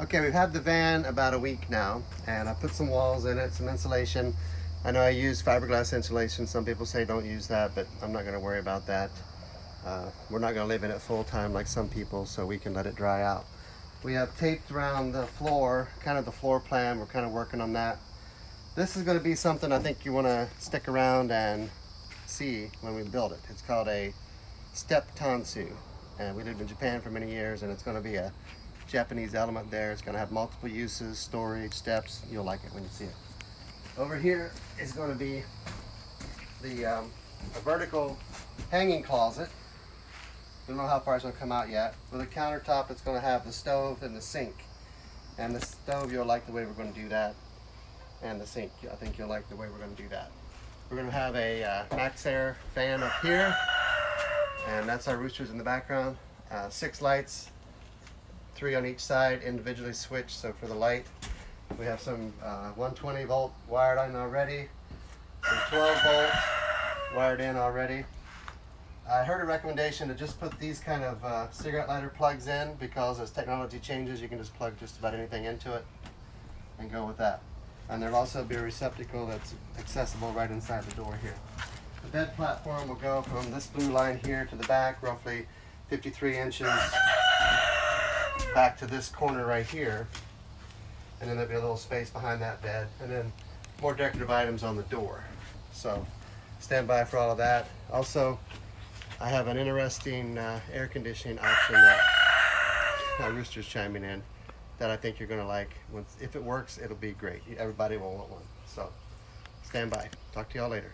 Okay, we've had the van about a week now, and I put some walls in it, some insulation. I know I use fiberglass insulation. Some people say don't use that, but I'm not going to worry about that. We're not going to live in it full time like some people, so we can let it dry out. We have taped around the floor, kind of the floor plan. We're kind of working on that. This is going to be something I think you want to stick around and see when we build it. It's called a step tansu, and we lived in Japan for many years, and it's going to be a Japanese element there. It's going to have multiple uses, storage, steps. You'll like it when you see it. Over here is going to be the a vertical hanging closet. Don't know how far it's going to come out yet. With a countertop, it's going to have the stove and the sink. And the stove, you'll like the way we're going to do that. And the sink, I think you'll like the way we're going to do that. We're going to have a Max Air fan up here, and that's our roosters in the background. 6 lights, 3 on each side, individually switched. So for the light, we have some 120 volt wired in already, some 12 volt wired in already. I heard a recommendation to just put these kind of cigarette lighter plugs in, because as technology changes, you can just plug just about anything into it and go with that. And there'll also be a receptacle that's accessible right inside the door here. The bed platform will go from this blue line here to the back, roughly 53 inches, back to this corner right here. And then there'll be a little space behind that bed, and then more decorative items on the door. So stand by for all of that. Also, I have an interesting air conditioning option that my rooster's chiming in, that I think you're going to like. If it works, it'll be great. Everybody will want one. So stand by. Talk to y'all later.